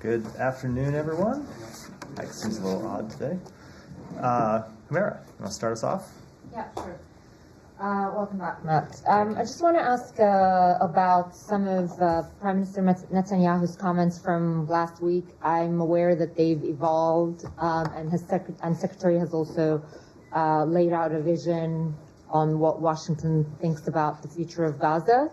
Good afternoon, everyone. Mike seems a little odd today. Humera, you want to start us off? Yeah, sure. Welcome back, Matt. I just want to ask about some of Prime Minister Netanyahu's comments from last week. I'm aware that they've evolved, and Secretary has also laid out a vision on what Washington thinks about the future of Gaza.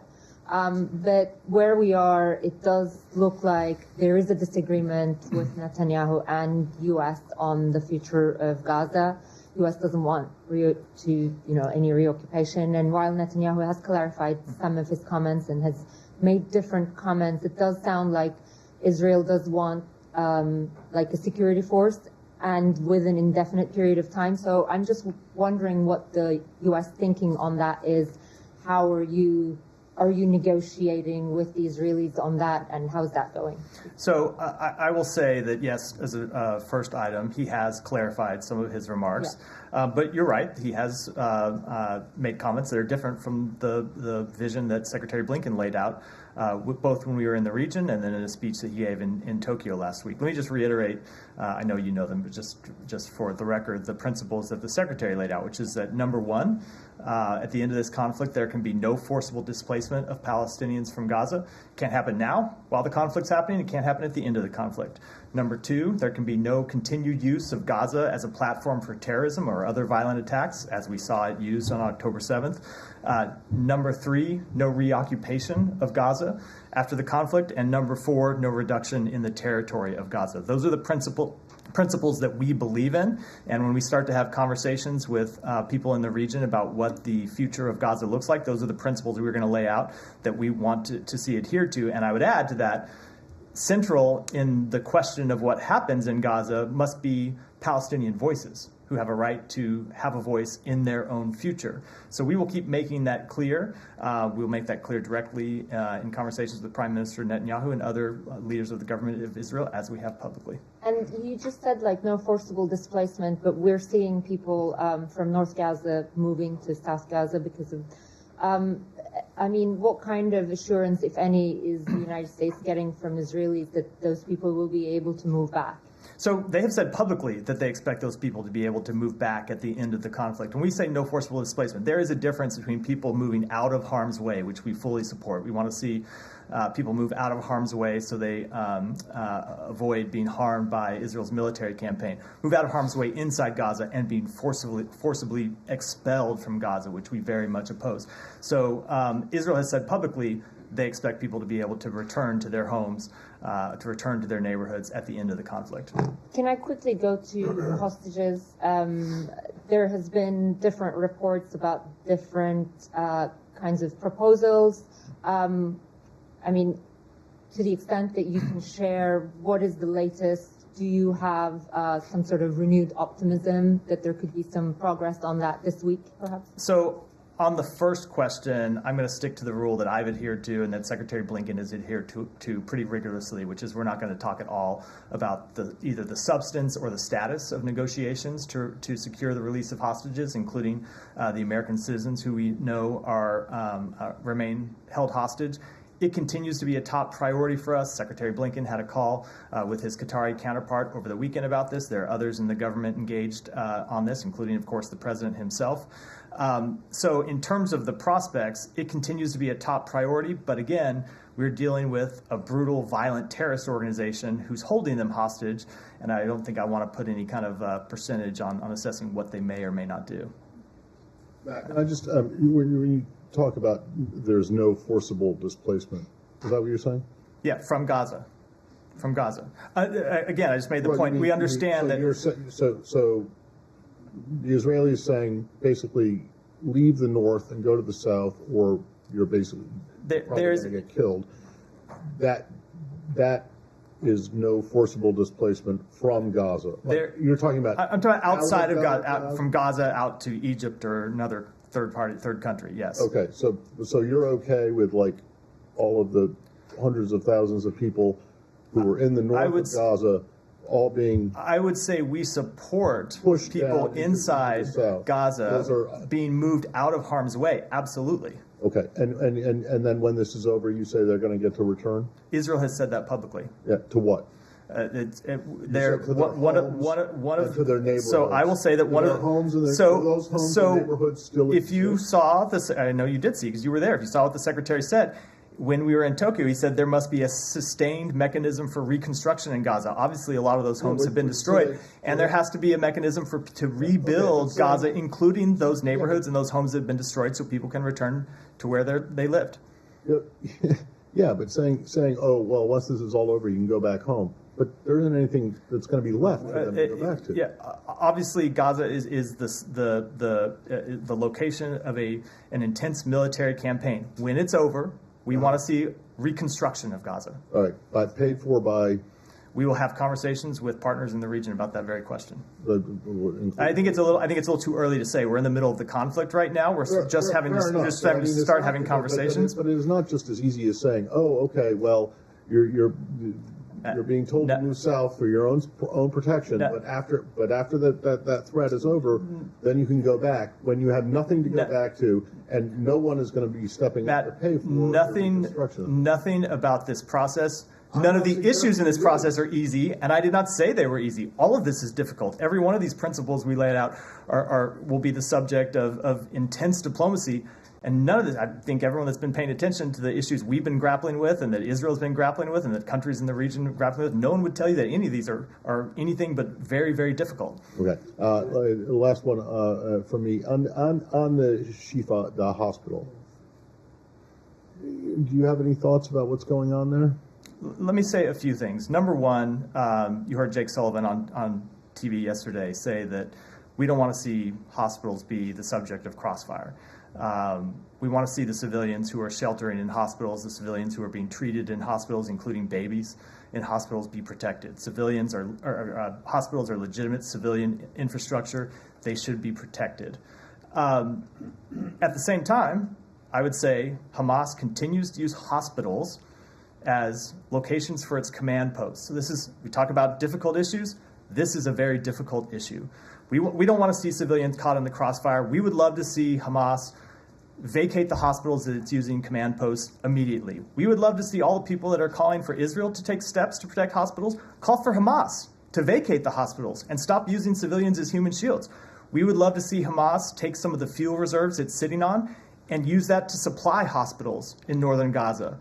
But where we are, it does look like there is a disagreement with Netanyahu and U.S. on the future of Gaza. U.S. doesn't want any reoccupation, and while Netanyahu has clarified some of his comments and has made different comments, it does sound like Israel does want like a security force and with an indefinite period of time. So I'm just wondering what the U.S. thinking on that is. How are you negotiating with the Israelis on that, and how's that going? So I will say that, yes, as a first item, he has clarified some of his remarks. Yeah. But you're right, he has made comments that are different from the vision that Secretary Blinken laid out, both when we were in the region and then in a speech that he gave in Tokyo last week. Let me just reiterate, I know you know them, but just for the record, the principles that the Secretary laid out, which is that, number one, at the end of this conflict, there can be no forcible displacement of Palestinians from Gaza. It can't happen now while the conflict's happening. It can't happen at the end of the conflict. Number two, there can be no continued use of Gaza as a platform for terrorism or other violent attacks, as we saw it used on October 7th. Number three, no reoccupation of Gaza after the conflict. And number four, no reduction in the territory of Gaza. Those are the principles that we believe in, and when we start to have conversations with people in the region about what the future of Gaza looks like, those are the principles we're going to lay out that we want to see adhered to. And I would add to that, central in the question of what happens in Gaza must be Palestinian voices who have a right to have a voice in their own future. So we will keep making that clear. We'll make that clear directly in conversations with Prime Minister Netanyahu and other leaders of the government of Israel, as we have publicly. And you just said like no forcible displacement, but we're seeing people from North Gaza moving to South Gaza because of, what kind of assurance, if any, is the United States getting from Israelis that those people will be able to move back? So they have said publicly that they expect those people to be able to move back at the end of the conflict. When we say no forcible displacement, there is a difference between people moving out of harm's way, which we fully support. We want to see people move out of harm's way so they avoid being harmed by Israel's military campaign, move out of harm's way inside Gaza, and being forcibly expelled from Gaza, which we very much oppose. So Israel has said publicly they expect people to be able to return to their homes, to return to their neighborhoods at the end of the conflict. Can I quickly go to hostages? There has been different reports about different kinds of proposals. To the extent that you can share, what is the latest? Do you have some sort of renewed optimism that there could be some progress on that this week, perhaps? So on the first question, I'm going to stick to the rule that I've adhered to and that Secretary Blinken has adhered to pretty rigorously, which is we're not going to talk at all about either the substance or the status of negotiations to secure the release of hostages, including the American citizens who we know remain held hostage. It continues to be a top priority for us. Secretary Blinken had a call with his Qatari counterpart over the weekend about this. There are others in the government engaged on this, including, of course, the president himself. So in terms of the prospects, it continues to be a top priority. But again, we're dealing with a brutal, violent terrorist organization who's holding them hostage. And I don't think I want to put any kind of percentage on assessing what they may or may not do. Matt, I just, when you talk about there's no forcible displacement, is that what you're saying? Yeah, from Gaza. From Gaza. Again, I just made the point. We understand So the Israelis saying basically leave the north and go to the south, or you're basically probably going to get killed. That is no forcible displacement from Gaza. You're talking about. I'm talking outside of Gaza, from Gaza out to Egypt or another third country. Yes. Okay, so you're okay with like all of the hundreds of thousands of people who are in the north of Gaza all being. I would say we support people inside Gaza being moved out of harm's way. Absolutely. Okay, and then when this is over, you say they're going to get to return? Israel has said that publicly. Yeah, to what? They're to their one homes of to their neighborhoods. So I will say that one their of homes and their, so do those homes so and neighborhoods still if you exist? saw this, I know you did see because you were there. If you saw what the secretary said when we were in Tokyo, he said there must be a sustained mechanism for reconstruction in Gaza. Obviously, a lot of those homes have been destroyed, and there has to be a mechanism to rebuild Gaza, including those neighborhoods and those homes that have been destroyed, so people can return to where they lived. Yeah, but saying, oh, well, once this is all over, you can go back home. But there isn't anything that's going to be left for them to go back to. Yeah, obviously, Gaza is the location of an intense military campaign. When it's over, we want to see reconstruction of Gaza. All right, but paid for by. We will have conversations with partners in the region about that very question. I think it's a little too early to say. We're in the middle of the conflict right now. We're just having to start having conversations. But it is not just as easy as saying, "Oh, okay, well, you're being told to move south for your own protection." But after that threat is over, then you can go back when you have nothing to go back to, and no one is going to be stepping up to pay for nothing about this process. None of the issues in this process are easy, and I did not say they were easy. All of this is difficult. Every one of these principles we laid out will be the subject of intense diplomacy, and none of this, I think everyone that's been paying attention to the issues we've been grappling with and that Israel's been grappling with and that countries in the region are grappling with, no one would tell you that any of these are anything but very, very difficult. Okay. Last one from me. On the Shifa, the hospital, do you have any thoughts about what's going on there? Let me say a few things. Number one, you heard Jake Sullivan on TV yesterday say that we don't want to see hospitals be the subject of crossfire. We want to see the civilians who are sheltering in hospitals, the civilians who are being treated in hospitals, including babies in hospitals, be protected. Hospitals are legitimate civilian infrastructure. They should be protected. At the same time, I would say Hamas continues to use hospitals as locations for its command posts. So we talk about difficult issues. This is a very difficult issue. We don't want to see civilians caught in the crossfire. We would love to see Hamas vacate the hospitals that it's using command posts immediately. We would love to see all the people that are calling for Israel to take steps to protect hospitals call for Hamas to vacate the hospitals and stop using civilians as human shields. We would love to see Hamas take some of the fuel reserves it's sitting on and use that to supply hospitals in northern Gaza.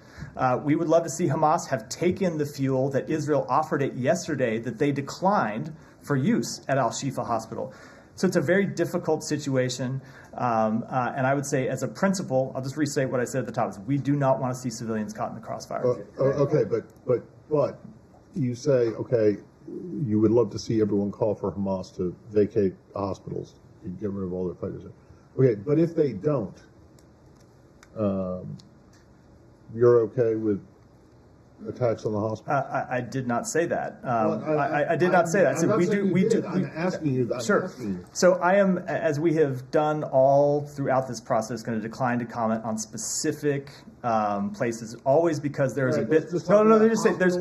We would love to see Hamas have taken the fuel that Israel offered it yesterday that they declined for use at Al-Shifa Hospital. So it's a very difficult situation. And I would say as a principle, I'll just restate what I said at the top, is we do not want to see civilians caught in the crossfire. Okay, but you say, okay, you would love to see everyone call for Hamas to vacate the hospitals and get rid of all their fighters. Okay, but if they don't, you're okay with attacks on the hospital? I did not say that. I did not say that. I said we do. I'm asking you. Sure. So I am, as we have done all throughout this process, going to decline to comment on specific places, always because there is a bit. No. They just say there's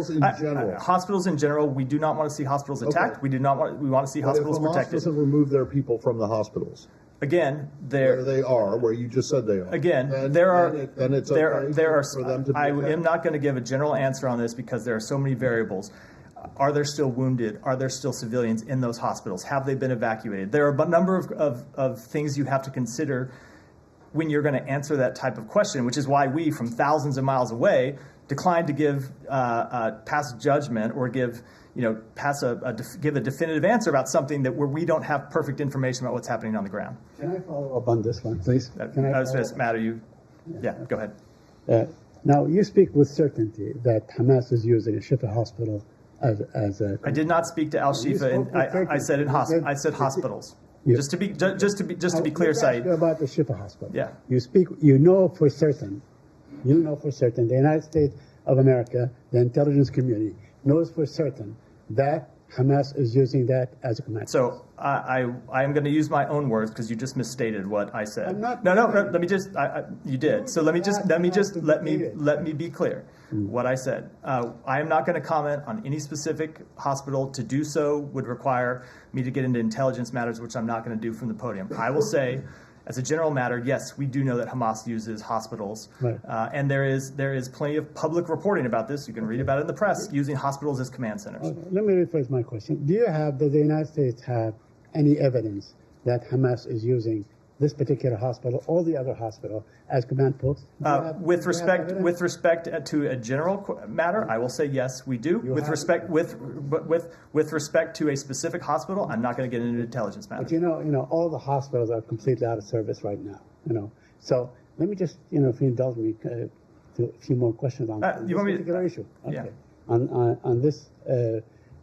hospitals in general. We do not want to see hospitals attacked. Okay. We want to see hospitals protected. If Hamas doesn't remove their people from the hospitals. Again, where they are, where you just said they are. Again, then there are. For them to I am not going to give a general answer on this because there are so many variables. Are there still wounded? Are there still civilians in those hospitals? Have they been evacuated? There are a number of things you have to consider when you're going to answer that type of question, which is why we, from thousands of miles away, declined to give pass judgment or give a definitive answer about something where we don't have perfect information about what's happening on the ground. Can I follow up on this one, please? Yeah, go ahead. Now, you speak with certainty that Hamas is using a Shifa hospital as a... I did not speak to Al-Shifa. I said hospitals. Just to be clear, Saeed. About the Shifa hospital. Yeah. You know for certain, the United States of America, the intelligence community, knows for certain that Hamas is using that as a command. So I am going to use my own words because you just misstated what I said. I'm not. No. Let me just. You did. So let me be clear. What I said. I am not going to comment on any specific hospital. To do so would require me to get into intelligence matters, which I'm not going to do from the podium. I will say, as a general matter, yes, we do know that Hamas uses hospitals, Right. and there is plenty of public reporting about this. You can read about it in the press, using hospitals as command centers. Okay, let me rephrase my question. Does the United States have any evidence that Hamas is using this particular hospital or the other hospital as command posts? With respect to a general matter, I will say yes, we do. With respect to a specific hospital, I'm not going to get into intelligence But matters. you know, all the hospitals are completely out of service right now. So let me just, if you indulge me, to a few more questions on you this want me to- particular issue. yeah. On this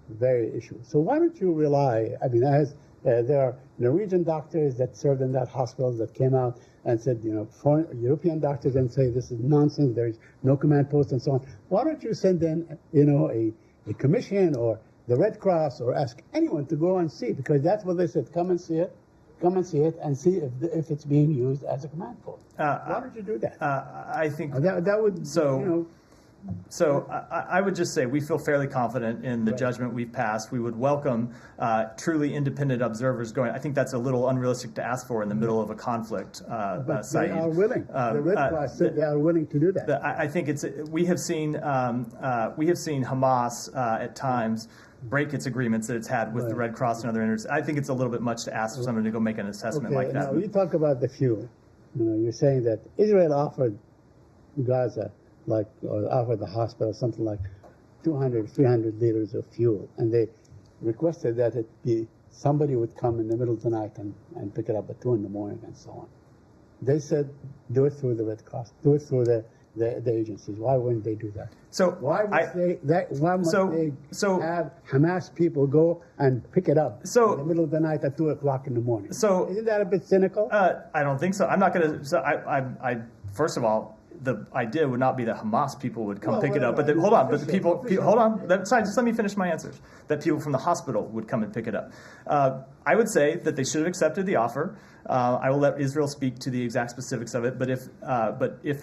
very issue. So why don't you rely? I mean, as there are Norwegian doctors that served in that hospital that came out and said, foreign European doctors and say this is nonsense. There is no command post and so on. Why don't you send in, a commission or the Red Cross or ask anyone to go and see, because that's what they said. Come and see it. Come and see it and see if it's being used as a command post. Why don't you do that? I think That would So I would just say we feel fairly confident in the judgment we've passed. We would welcome truly independent observers going. I think that's a little unrealistic to ask for in the middle of a conflict. But Saeed. they are willing. The Red Cross said they are willing to do that. I think we have seen Hamas at times break its agreements that it's had with the Red Cross and other entities. I think it's a little bit much to ask for someone to go make an assessment like that. Now you talk about the fuel. You're saying that Israel offered Gaza, or offered the hospital something like 200, 300 liters of fuel, and they requested that somebody would come in the middle of the night and pick it up at 2 in the morning and so on. They said, do it through the Red Cross, do it through the agencies. Why wouldn't they do that? So Why must they have Hamas people go and pick it up in the middle of the night at 2 o'clock in the morning? So isn't that a bit cynical? I don't think so. I'm not going to. So I first of all, the idea would not be that Hamas people would come pick it up, but hold on. But the people hold on. Just let me finish my answers. That people from the hospital would come and pick it up. I would say that they should have accepted the offer. I will let Israel speak to the exact specifics of it. But if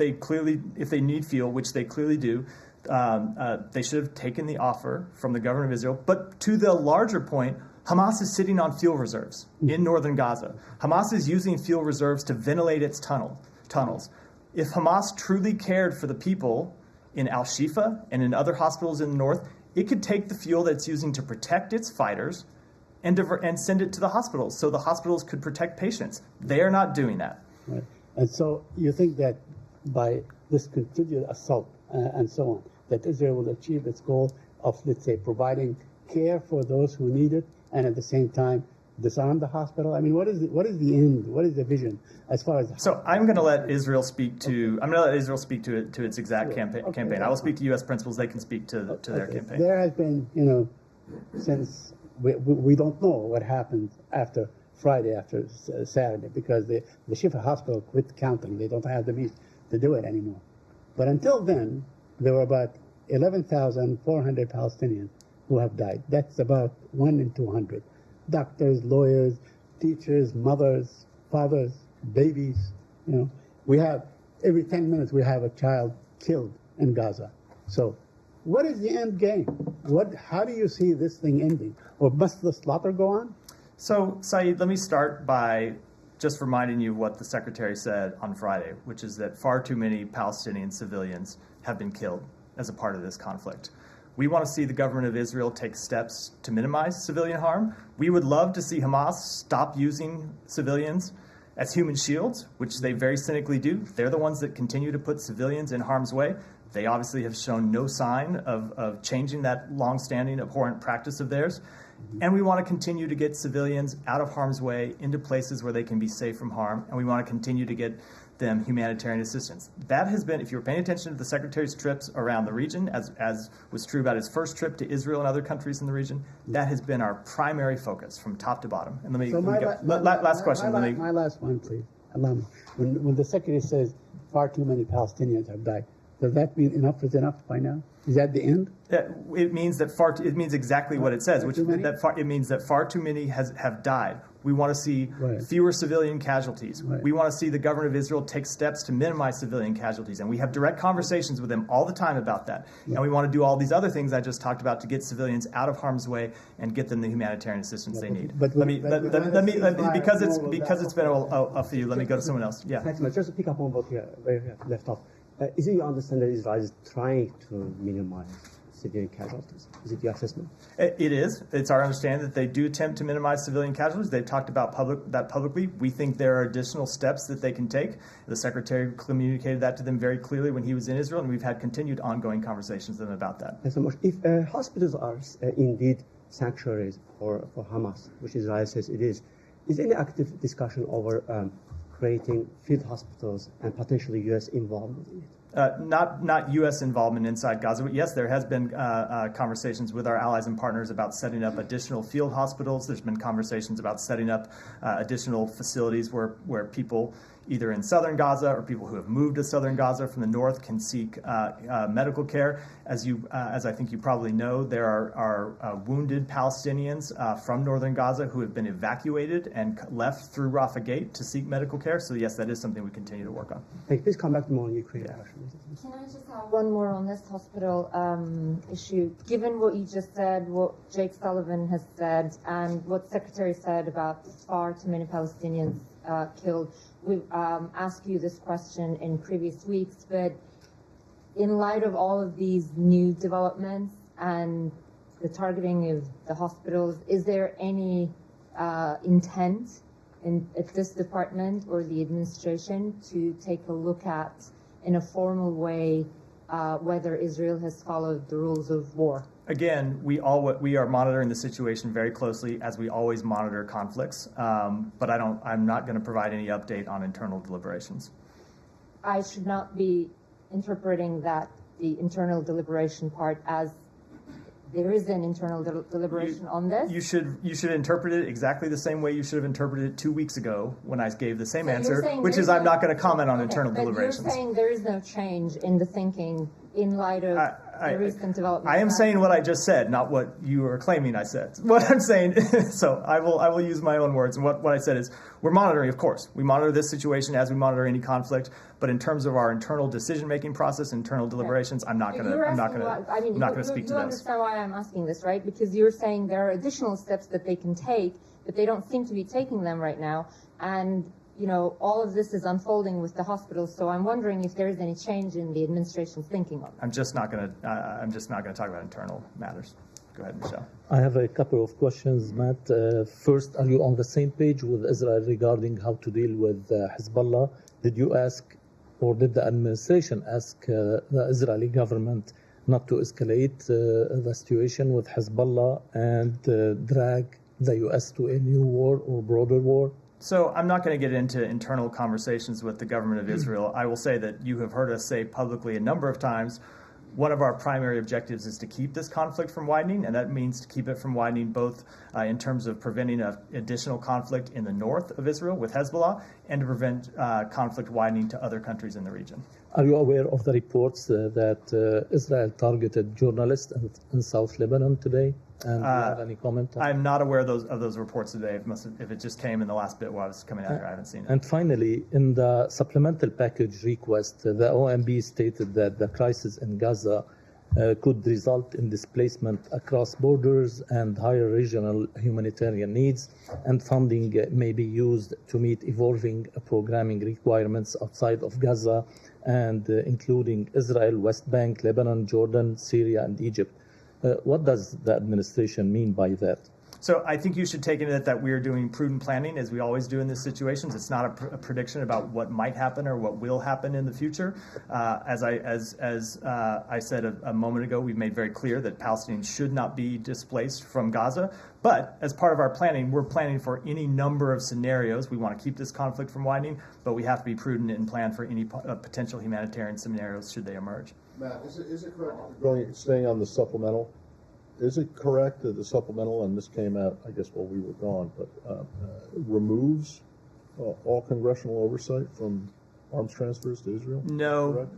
they need fuel, which they clearly do, they should have taken the offer from the government of Israel. But to the larger point, Hamas is sitting on fuel reserves in northern Gaza. Hamas is using fuel reserves to ventilate its tunnels. If Hamas truly cared for the people in Al-Shifa and in other hospitals in the north, it could take the fuel that it's using to protect its fighters and send it to the hospitals so the hospitals could protect patients. They are not doing that. Right. And so you think that by this continued assault and so on, that Israel will achieve its goal of, let's say, providing care for those who need it and at the same time disarm the hospital? I mean, what is the end? What is the vision as far as? So I'm going to let Israel speak to. I'm going to let Israel speak to its exact campaign. I will speak to U.S. principals. They can speak to their campaign. There has been, since we don't know what happens after Friday, after Saturday, because the Shifa hospital quit counting. They don't have the means to do it anymore. But until then, there were about 11,400 Palestinians who have died. That's about 1 in 200. Doctors, lawyers, teachers, mothers, fathers, babies. We have every 10 minutes we have a child killed in Gaza. So, what is the end game? How do you see this thing ending? Or must the slaughter go on? So, Saeed, let me start by just reminding you what the Secretary said on Friday, which is that far too many Palestinian civilians have been killed as a part of this conflict. We want to see the government of Israel take steps to minimize civilian harm. We would love to see Hamas stop using civilians as human shields, which they very cynically do. They're the ones that continue to put civilians in harm's way. They obviously have shown no sign of changing that longstanding abhorrent practice of theirs. And we want to continue to get civilians out of harm's way into places where they can be safe from harm. And we want to continue to get them humanitarian assistance. That has been, if you were paying attention to the Secretary's trips around the region, as was true about his first trip to Israel and other countries in the region, that has been our primary focus from top to bottom. And last question. My last one, please. Allow me. When the Secretary says far too many Palestinians have died, does that mean enough is enough by now? Is that the end? It means that it means exactly what it says, which it means that far too many have died. We want to see Right. fewer civilian casualties. Right. We want to see the government of Israel take steps to minimize civilian casualties. And we have direct conversations with them all the time about that. And we want to do all these other things I just talked about to get civilians out of harm's way and get them the humanitarian assistance they need. but- Let me, because it's been a few, let me go to Just- someone else. Yeah. Thanks, Matt. Just to pick up on what you where you left off. Is it your understanding that Israel is trying to minimize civilian casualties? Is it your assessment? It is. It's our understanding that they do attempt to minimize civilian casualties. They've talked about that publicly. We think there are additional steps that they can take. The Secretary communicated that to them very clearly when he was in Israel, and we've had continued ongoing conversations with them about that. Thanks so much. If hospitals are indeed sanctuaries for Hamas, which Israel says it is there any active discussion over creating field hospitals and potentially U.S. involvement in it? Not U.S. involvement inside Gaza, but yes, there has been conversations with our allies and partners about setting up additional field hospitals. There's been conversations about setting up additional facilities where people either in southern Gaza or people who have moved to southern Gaza from the north can seek medical care. As I think you probably know, there are wounded Palestinians from northern Gaza who have been evacuated and left through Rafah Gate to seek medical care. So yes, that is something we continue to work on. Hey, please come back to more on Ukraine. Can I just have one more on this hospital issue? Given what you just said, what Jake Sullivan has said, and what Secretary said about far too many Palestinians killed, we've asked you this question in previous weeks, but in light of all of these new developments and the targeting of the hospitals, is there any intent at this department or the administration to take a look at, in a formal way, whether Israel has followed the rules of war? Again, we are monitoring the situation very closely, as we always monitor conflicts. But I'm not going to provide any update on internal deliberations. I should not be interpreting that the internal deliberation part as there is an internal deliberation on this. You should interpret it exactly the same way you should have interpreted it 2 weeks ago when I gave the same So you're answer, saying which there's is I'm no- not going to comment on Okay, internal but deliberations. You're saying there is no change in the thinking in light of the recent developments. I am saying what I just said, not what you are claiming I said. What I'm saying, so I will use my own words. And what I said is, we're monitoring, of course. We monitor this situation as we monitor any conflict. But in terms of our internal decision-making process, internal deliberations, I'm not going to speak to You those. understand why I'm asking this, right? Because you're saying there are additional steps that they can take, but they don't seem to be taking them right now. And all of this is unfolding with the hospitals. So I'm wondering if there is any change in the administration's thinking on that. I'm just not going to talk about internal matters. Go ahead, Michelle. I have a couple of questions, Matt. First, are you on the same page with Israel regarding how to deal with Hezbollah? Did you ask, or did the administration ask the Israeli government not to escalate the situation with Hezbollah and drag the U.S. to a new war or broader war? So I'm not going to get into internal conversations with the government of Israel. I will say that you have heard us say publicly a number of times, one of our primary objectives is to keep this conflict from widening, and that means to keep it from widening both in terms of preventing additional conflict in the north of Israel with Hezbollah and to prevent conflict widening to other countries in the region. Are you aware of the reports that Israel targeted journalists in South Lebanon today? And do you have any comment on I'm not aware of those reports today. If it just came in the last bit while I was coming out here, I haven't seen it. And finally, in the supplemental package request, the OMB stated that the crisis in Gaza could result in displacement across borders and higher regional humanitarian needs, and funding may be used to meet evolving programming requirements outside of Gaza, and including Israel, West Bank, Lebanon, Jordan, Syria, and Egypt. What does the administration mean by that? So I think you should take into that we are doing prudent planning, as we always do in these situations. It's not a prediction about what might happen or what will happen in the future. As I said a moment ago, we've made very clear that Palestinians should not be displaced from Gaza. But as part of our planning, we're planning for any number of scenarios. We want to keep this conflict from widening, but we have to be prudent and plan for any potential humanitarian scenarios should they emerge. Matt, is it correct? Staying on the supplemental, is it correct that the supplemental, and this came out, I guess, while we were gone, but removes all congressional oversight from arms transfers to Israel? No, Correct?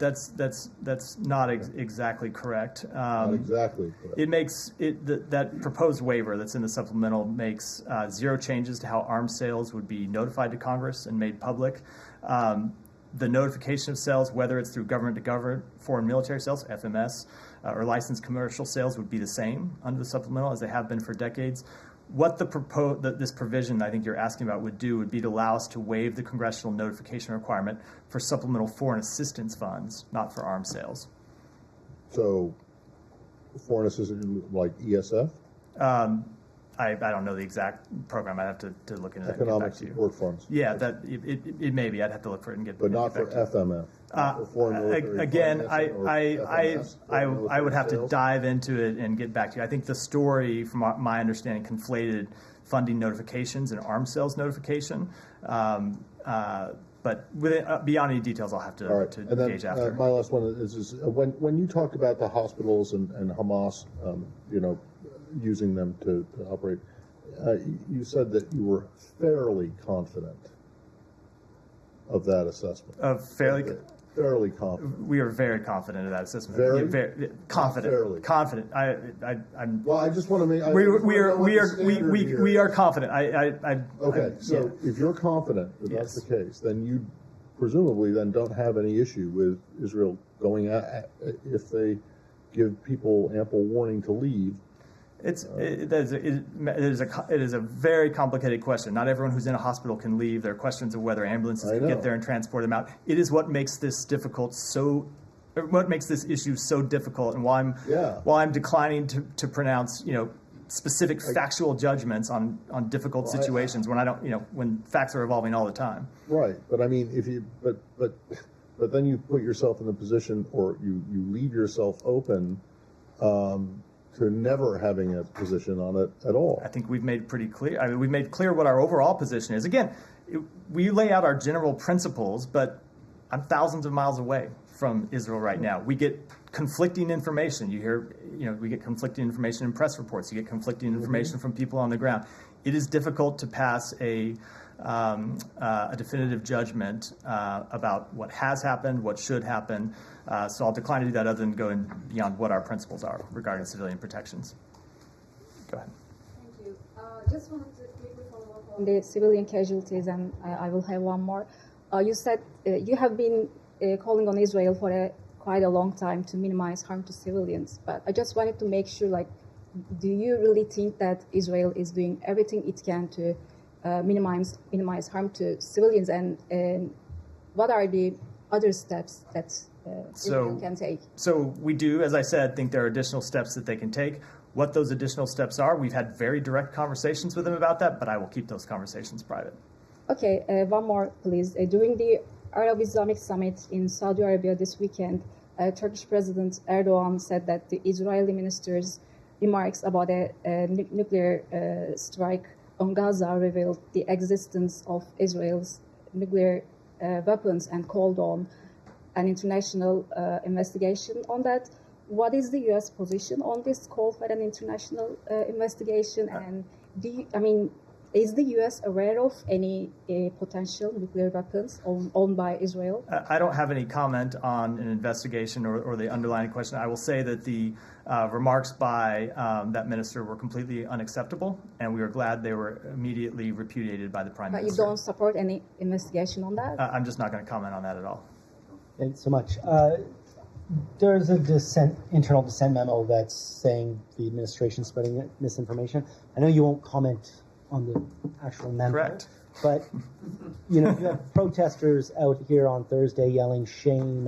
that's not exactly correct. Not exactly correct. It makes that proposed waiver that's in the supplemental makes zero changes to how arms sales would be notified to Congress and made public. The notification of sales, whether it's through government-to-government foreign military sales, FMS, or licensed commercial sales, would be the same under the supplemental as they have been for decades. What this provision I think you're asking about would do would be to allow us to waive the congressional notification requirement for supplemental foreign assistance funds, not for arms sales. So, foreign assistance like ESF? I don't know the exact program. I'd have to look into that and get Economic back to you. support funds. Yeah, it may be. I'd have to look for it and get. But not get for back to you. FMF. Not for foreign military Again, financing or FMS, I would have to sales? dive into it and get back to you. I think the story, from my understanding, conflated funding notifications and arms sales notification. But beyond any details, I'll have to, All right. to And then gauge after. my last one is when you talked about the hospitals and Hamas, using them to operate, you said that you were fairly confident of that assessment. Fairly confident. We are very confident of that assessment. Very? Yeah, very confident. Fairly. Confident. I'm. Well, I just want to make. We are confident. Okay, so yeah. if you're confident that that's Yes. the case, then you presumably then don't have any issue with Israel going at if they give people ample warning to leave. It is a very complicated question. Not everyone who's in a hospital can leave. There are questions of whether ambulances I can know. get there and transport them out. It is what makes this what makes this issue so difficult, and why I'm declining to pronounce specific factual judgments on difficult situations when I don't when facts are evolving all the time. Right, but I mean, if you but then you put yourself in the position, or you leave yourself open to never having a position on it at all. I think we've made pretty clear. I mean, we've made clear what our overall position is. Again, we lay out our general principles, but I'm thousands of miles away from Israel right now. We get conflicting information. You hear, we get conflicting information in press reports. You get conflicting information from people on the ground. It is difficult to pass a definitive judgment about what has happened, what should happen. So I'll decline to do that other than going beyond what our principles are regarding civilian protections. Go ahead. Thank you. Just wanted to quickly follow up on the civilian casualties, and I will have one more. You said you have been calling on Israel for quite a long time to minimize harm to civilians, but I just wanted to make sure, do you really think that Israel is doing everything it can to minimize harm to civilians, and what are the other steps that Israel can take? So we do, as I said, think there are additional steps that they can take. What those additional steps are, we've had very direct conversations with them about that, but I will keep those conversations private. Okay, one more, please. During the Arab Islamic Summit in Saudi Arabia this weekend, Turkish President Erdogan said that the Israeli minister's remarks about a nuclear strike on Gaza revealed the existence of Israel's nuclear weapons and called on an international investigation on that. What is the U.S. position on this call for an international investigation? And is the U.S. aware of any potential nuclear weapons owned by Israel? I don't have any comment on an investigation or the underlying question. I will say that the remarks by that minister were completely unacceptable, and we are glad they were immediately repudiated by the Prime But Minister. you don't support any investigation on that? I'm just not going to comment on that at all. Thanks so much. There's a internal dissent memo that's saying the administration spreading misinformation. I know you won't comment on the actual memo. Correct. But, you have protesters out here on Thursday yelling shame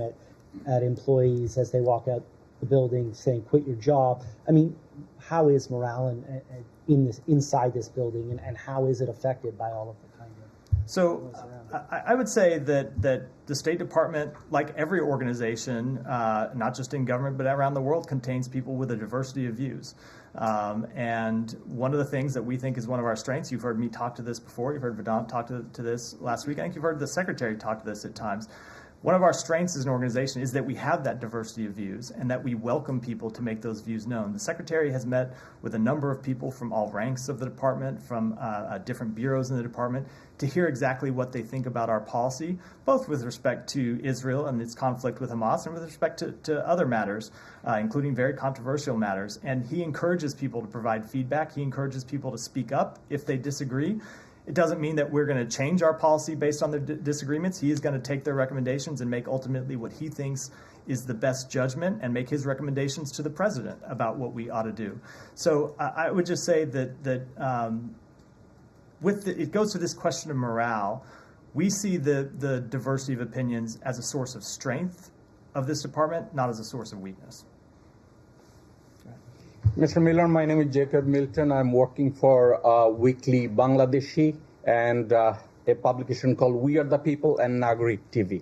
at employees as they walk out the building saying, quit your job. I mean, how is morale inside this building, and how is it affected by all of the kind of... So I would say that the State Department, like every organization, not just in government but around the world, contains people with a diversity of views. And one of the things that we think is one of our strengths, you've heard me talk to this before, you've heard Vedant talk to this last week, I think you've heard the Secretary talk to this at times. One of our strengths as an organization is that we have that diversity of views and that we welcome people to make those views known. The Secretary has met with a number of people from all ranks of the department, from different bureaus in the department, to hear exactly what they think about our policy, both with respect to Israel and its conflict with Hamas and with respect to other matters, including very controversial matters. And he encourages people to provide feedback. He encourages people to speak up if they disagree. It doesn't mean that we're going to change our policy based on their disagreements. He is going to take their recommendations and make ultimately what he thinks is the best judgment and make his recommendations to the president about what we ought to do. So I would just say that it goes to this question of morale. We see the diversity of opinions as a source of strength of this department, not as a source of weakness. Mr. Miller, my name is Jacob Milton. I'm working for Weekly Bangladeshi and a publication called We Are the People and Nagrik TV.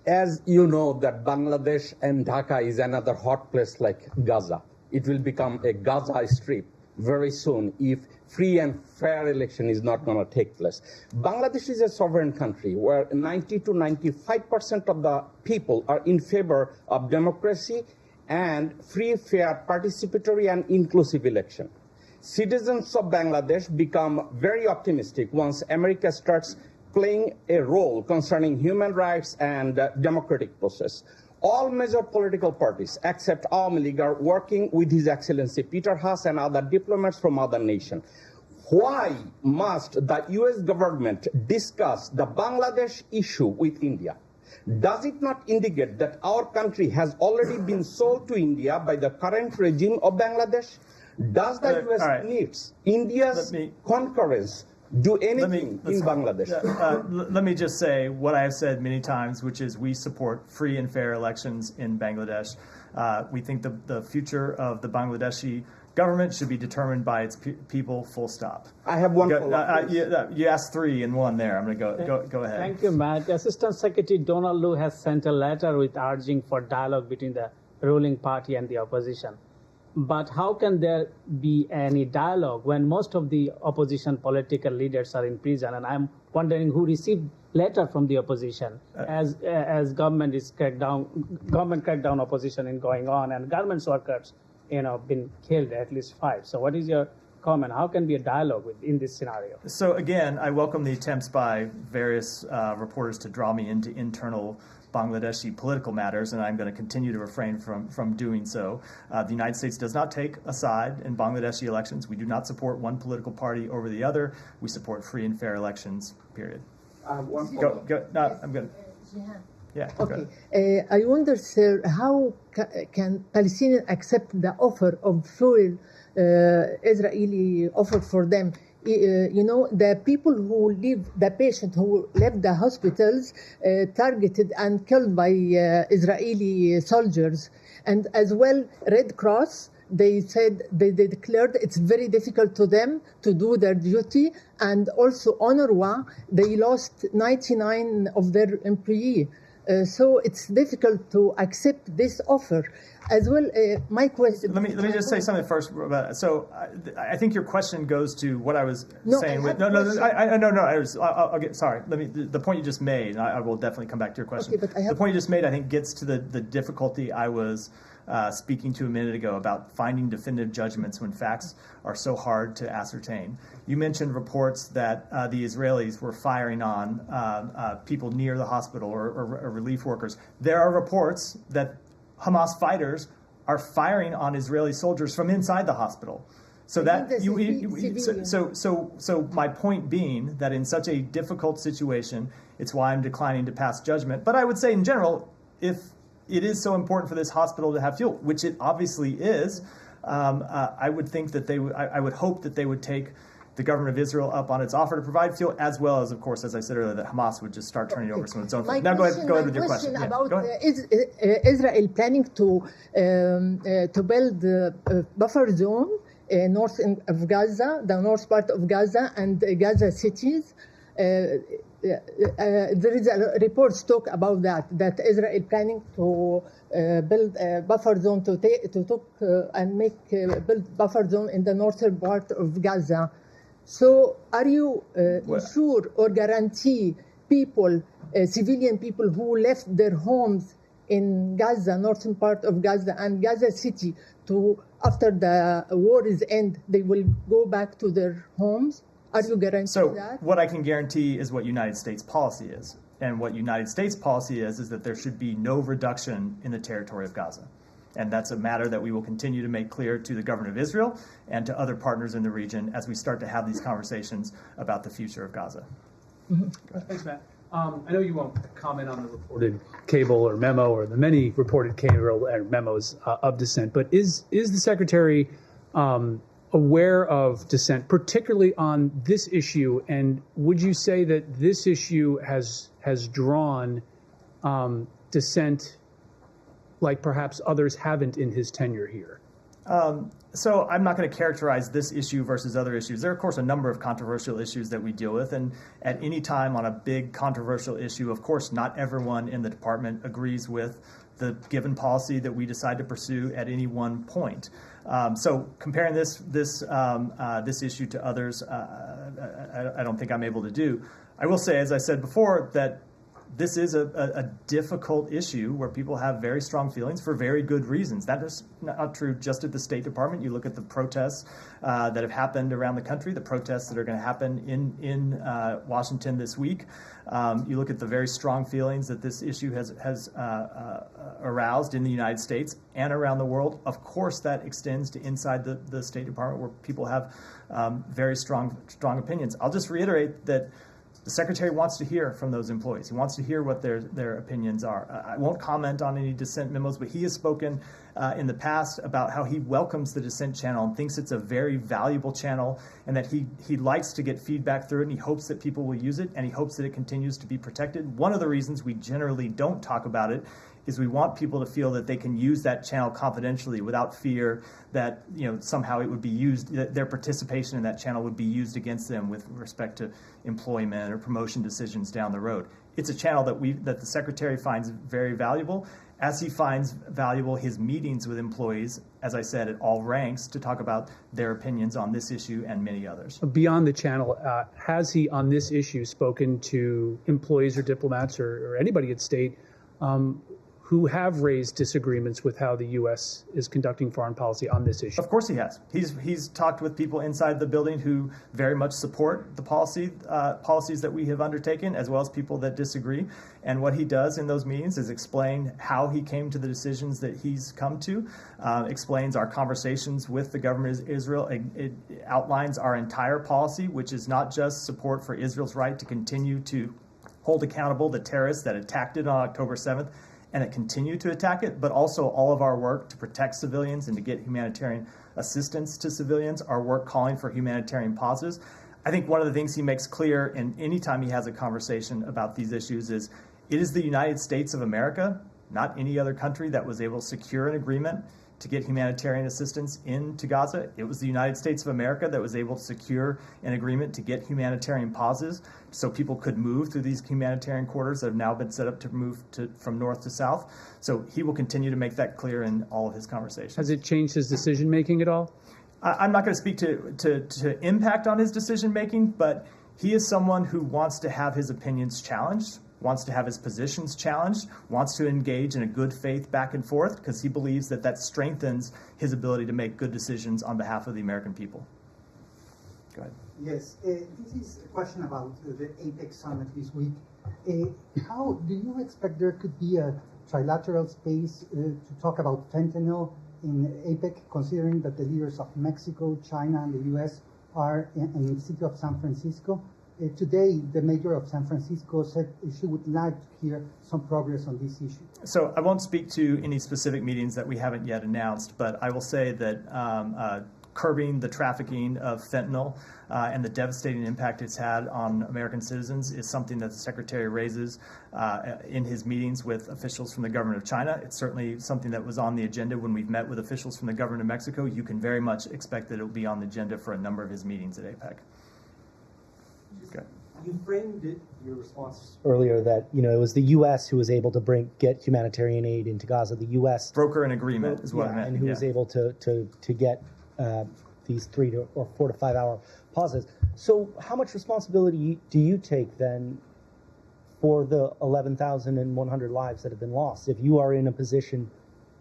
As you know, that Bangladesh and Dhaka is another hot place like Gaza. It will become a Gaza Strip very soon if free and fair election is not going to take place. Bangladesh is a sovereign country where 90 to 95% of the people are in favor of democracy and free, fair, participatory, and inclusive election. Citizens of Bangladesh become very optimistic once America starts playing a role concerning human rights and democratic process. All major political parties, except Awami League, are working with His Excellency Peter Haas and other diplomats from other nations. Why must the U.S. government discuss the Bangladesh issue with India? Does it not indicate that our country has already been sold to India by the current regime of Bangladesh? Does the U.S. needs India's concurrence do anything in Bangladesh? Let me just say what I have said many times, which is we support free and fair elections in Bangladesh. We think the future of the Bangladeshi government should be determined by its people, full stop. I have one. You asked three in one there. I'm going to go ahead. Thank you, Matt. Assistant Secretary Donald Lu has sent a letter with urging for dialogue between the ruling party and the opposition. But how can there be any dialogue when most of the opposition political leaders are in prison? And I'm wondering who received letter from the opposition as government crackdown opposition is going on, and garments workers, been killed, at least 5. So what is your comment? How can be a dialogue in this scenario? So again, I welcome the attempts by various reporters to draw me into internal Bangladeshi political matters, and I'm going to continue to refrain from doing so. The United States does not take a side in Bangladeshi elections. We do not support one political party over the other. We support free and fair elections, period. Go. No, I'm good. Yeah. Okay. I wonder, sir, how can Palestinians accept the offer of fuel Israeli offered for them? The people who the patient who left the hospitals targeted and killed by Israeli soldiers, and as well Red Cross. They said they declared it's very difficult to them to do their duty, and also UNRWA, they lost 99 of their employees. So it's difficult to accept this offer. As well, my question. Let me just say something first about it. So I think your question goes to what I was saying. I'll get sorry. The point you just made. I will definitely come back to your question. Okay, but the point you just made, I think, gets to the difficulty I was speaking to a minute ago about finding definitive judgments when facts are so hard to ascertain. You mentioned reports that the Israelis were firing on people near the hospital or relief workers. There are reports that Hamas fighters are firing on Israeli soldiers from inside the hospital. So so my point being that in such a difficult situation, it's why I'm declining to pass judgment. But I would say in general, if it is so important for this hospital to have fuel, which it obviously is, I would think that I would hope that they would take the government of Israel up on its offer to provide fuel, as well as, of course, as I said earlier, that Hamas would just start turning over some of its own fuel. Now go ahead with your question. About Israel planning to build a buffer zone north of Gaza, the north part of Gaza and Gaza cities. There is a reports talk about that Israel planning to build a buffer zone to build buffer zone in the northern part of Gaza. So are you sure or guarantee people, civilian people who left their homes in Gaza, northern part of Gaza and Gaza City, to after the war is end, they will go back to their homes? Are you guaranteeing that? What I can guarantee is what United States policy is. And what United States policy is that there should be no reduction in the territory of Gaza. And that's a matter that we will continue to make clear to the government of Israel and to other partners in the region as we start to have these conversations about the future of Gaza. Thanks, Matt. I know you won't comment on the reported cable or memo or the many reported cable or memos of dissent, but is the Secretary aware of dissent, particularly on this issue? And would you say that this issue has drawn dissent like perhaps others haven't in his tenure here? So I'm not going to characterize this issue versus other issues. There are, of course, a number of controversial issues that we deal with. And at any time on a big controversial issue, of course, not everyone in the department agrees with the given policy that we decide to pursue at any one point. So comparing this issue to others, I don't think I'm able to do. I will say, as I said before, that this is a difficult issue where people have very strong feelings for very good reasons. That is not true just at the State Department. You look at the protests that have happened around the country, the protests that are going to happen in Washington this week. You look at the very strong feelings that this issue has aroused in the United States and around the world. Of course, that extends to inside the State Department, where people have very strong opinions. I'll just reiterate that the Secretary wants to hear from those employees. He wants to hear what their opinions are. I won't comment on any dissent memos, but he has spoken in the past about how he welcomes the dissent channel and thinks it's a very valuable channel, and that he likes to get feedback through it, and he hopes that people will use it, and he hopes that it continues to be protected. One of the reasons we generally don't talk about it is we want people to feel that they can use that channel confidentially without fear that somehow it would be used, that their participation in that channel would be used against them with respect to employment or promotion decisions down the road. It's a channel that the Secretary finds very valuable, as he finds valuable his meetings with employees, as I said, at all ranks, to talk about their opinions on this issue and many others. Beyond the channel, has he on this issue spoken to employees or diplomats or anybody at State who have raised disagreements with how the U.S. is conducting foreign policy on this issue? Of course he has. He's talked with people inside the building who very much support the policies that we have undertaken, as well as people that disagree. And what he does in those meetings is explain how he came to the decisions that he's come to, explains our conversations with the government of Israel. It outlines our entire policy, which is not just support for Israel's right to continue to hold accountable the terrorists that attacked it on October 7th, and that continue to attack it, but also all of our work to protect civilians and to get humanitarian assistance to civilians, our work calling for humanitarian pauses. I think one of the things he makes clear in any time he has a conversation about these issues is it is the United States of America, not any other country, that was able to secure an agreement to get humanitarian assistance into Gaza. It was the United States of America that was able to secure an agreement to get humanitarian pauses so people could move through these humanitarian corridors that have now been set up to move from north to south. So he will continue to make that clear in all of his conversations. Has it changed his decision-making at all? I'm not going to speak to impact on his decision-making, but he is someone who wants to have his opinions challenged, wants to have his positions challenged, wants to engage in a good faith back and forth, because he believes that strengthens his ability to make good decisions on behalf of the American people. Go ahead. Yes, this is a question about the APEC summit this week. How do you expect there could be a trilateral space to talk about fentanyl in APEC, considering that the leaders of Mexico, China, and the U.S. are in the city of San Francisco? Today, the mayor of San Francisco said she would like to hear some progress on this issue. So I won't speak to any specific meetings that we haven't yet announced, but I will say that curbing the trafficking of fentanyl and the devastating impact it's had on American citizens is something that the Secretary raises in his meetings with officials from the government of China. It's certainly something that was on the agenda when we've met with officials from the government of Mexico. You can very much expect that it will be on the agenda for a number of his meetings at APEC. You framed your response earlier that it was the U.S. who was able to get humanitarian aid into Gaza. The U.S. broker an agreement is what I meant, and who was able to get these 3 or 4 to 5 hour pauses. So, how much responsibility do you take then for the 11,100 lives that have been lost, if you are in a position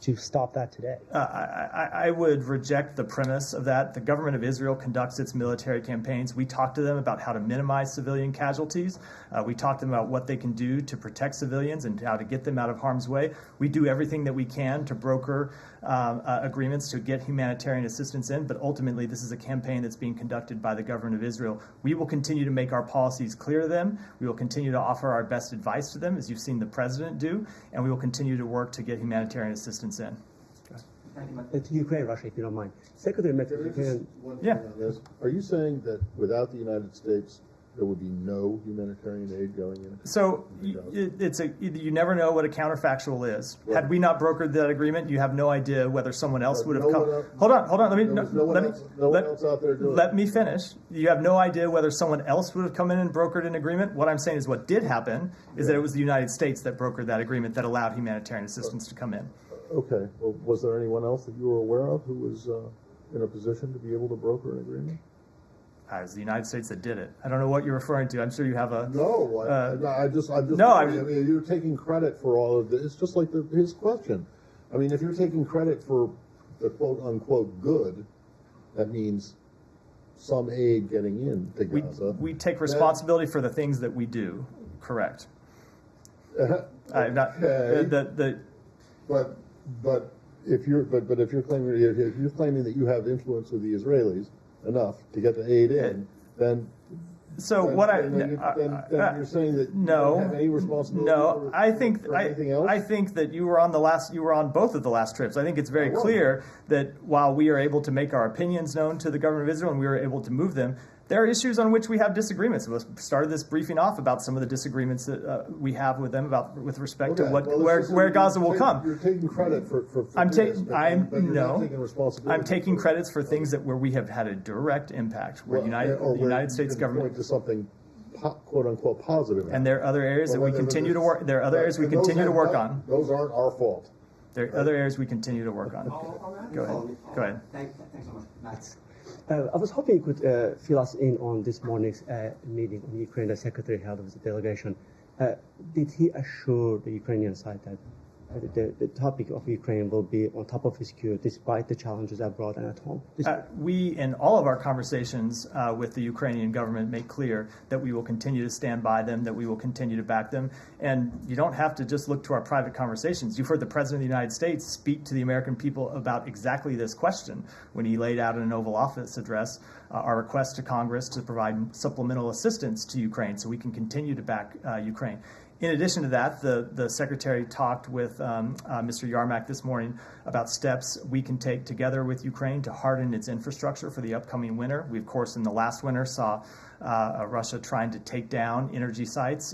to stop that today? I would reject the premise of that. The government of Israel conducts its military campaigns. We talk to them about how to minimize civilian casualties. We talk to them about what they can do to protect civilians and how to get them out of harm's way. We do everything that we can to broker agreements to get humanitarian assistance in, but ultimately this is a campaign that's being conducted by the government of Israel. We will continue to make our policies clear to them. We will continue to offer our best advice to them, as you've seen the president do, and we will continue to work to get humanitarian assistance in. To Ukraine, Russia, if you don't mind. Secretary Metzger, are you saying that without the United States, there would be no humanitarian aid going in? So you never know what a counterfactual is. Right. Had we not brokered that agreement, you have no idea whether someone else would have come. Hold on. Let me finish. You have no idea whether someone else would have come in and brokered an agreement. What I'm saying is what did happen is that it was the United States that brokered that agreement that allowed humanitarian assistance to come in. Okay. Well, was there anyone else that you were aware of who was in a position to be able to broker an agreement? It was the United States that did it. I don't know what you're referring to. I'm sure you have a... You're taking credit for all of this. It's just like his question. I mean, if you're taking credit for the quote-unquote good, that means some aid getting in to Gaza. We take responsibility for the things that we do. Correct. I'm not... But if you're claiming that you have influence with the Israelis enough to get the aid in, then you're saying that you don't have any responsibility. No, I think that you were on both of the last trips. I think it's very clear that while we are able to make our opinions known to the government of Israel and we were able to move them, there are issues on which we have disagreements. We started this briefing off about some of the disagreements that we have with them with respect to where Gaza will come. You're taking credit for I'm taking credits for things where we have had a direct impact. Where the United States government point to something quote unquote positive. And there are other areas that we continue to work. There are other areas we continue to work on. Those aren't our fault. There are other areas we continue to work on. Go ahead. Thanks so much. I was hoping you could fill us in on this morning's meeting on Ukraine. The secretary held with the delegation. Did he assure the Ukrainian side that the topic of Ukraine will be on top of his queue despite the challenges abroad and at home? We, in all of our conversations with the Ukrainian government, make clear that we will continue to stand by them, that we will continue to back them. And you don't have to just look to our private conversations. You've heard the President of the United States speak to the American people about exactly this question when he laid out in an Oval Office address our request to Congress to provide supplemental assistance to Ukraine so we can continue to back Ukraine. In addition to that, the Secretary talked with Mr. Yarmak this morning about steps we can take together with Ukraine to harden its infrastructure for the upcoming winter. We, of course, in the last winter saw Russia trying to take down energy sites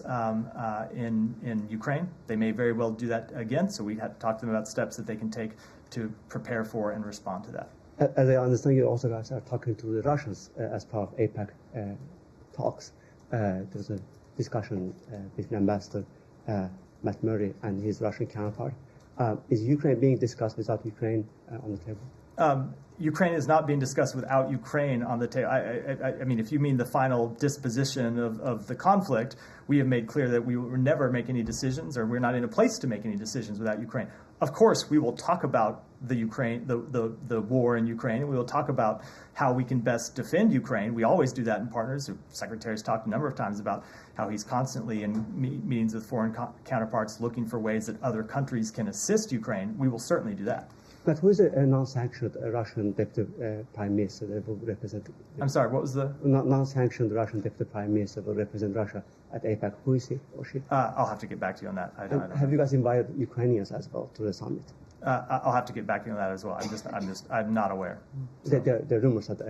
in Ukraine. They may very well do that again, so we had to talk to them about steps that they can take to prepare for and respond to that. As I understand, you also guys are talking to the Russians as part of APEC talks. There's a discussion between Ambassador Matt Murray and his Russian counterpart. Is Ukraine being discussed without Ukraine on the table? Ukraine is not being discussed without Ukraine on the table. I mean, if you mean the final disposition of the conflict, we have made clear that we will never make any decisions, or we're not in a place to make any decisions without Ukraine. Of course, we will talk about the war in Ukraine, and we will talk about how we can best defend Ukraine. We always do that in partners. The Secretary's talked a number of times about how he's constantly in meetings with foreign counterparts looking for ways that other countries can assist Ukraine. We will certainly do that. But who is a non-sanctioned Russian deputy prime minister that will represent? I'm sorry, what was the non-sanctioned Russian deputy prime minister will represent Russia at APEC? Who is he or she? I'll have to get back to you on that. I don't have you guys invited Ukrainians as well to the summit? I'll have to get back to you on that as well. I'm not aware. The rumors that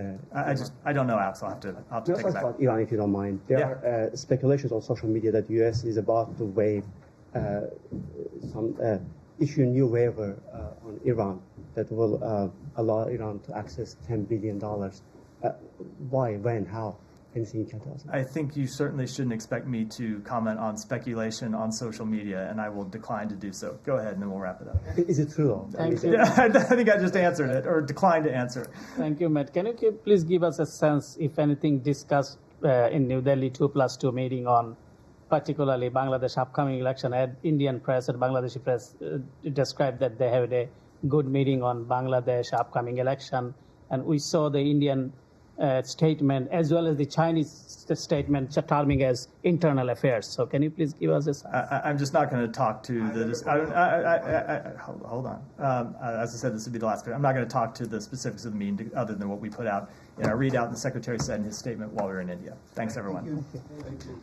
I don't know, Alex. I'll have to take it back. About Iran, if you don't mind. There are speculations on social media that the U.S. is about to waive issue a new waiver on Iran that will allow Iran to access $10 billion. Why, when, how? Anything you can tell us? I think you certainly shouldn't expect me to comment on speculation on social media, and I will decline to do so. Go ahead, and then we'll wrap it up. Is it true? Thank you. Yeah, I think I just answered it, or declined to answer. Thank you, Matt. Can you please give us a sense, if anything, discussed in New Delhi 2+2 meeting on particularly Bangladesh upcoming election. Indian press and Bangladeshi press described that they had a good meeting on Bangladesh upcoming election, and we saw the Indian statement as well as the Chinese statement terming as internal affairs. So can you please give us this? I'm just not going to talk to the. Hold on. As I said, this would be the last bit. I'm not going to talk to the specifics of the meeting other than what we put out in our readout. And the Secretary said in his statement while we were in India. Thanks, everyone. Thank you.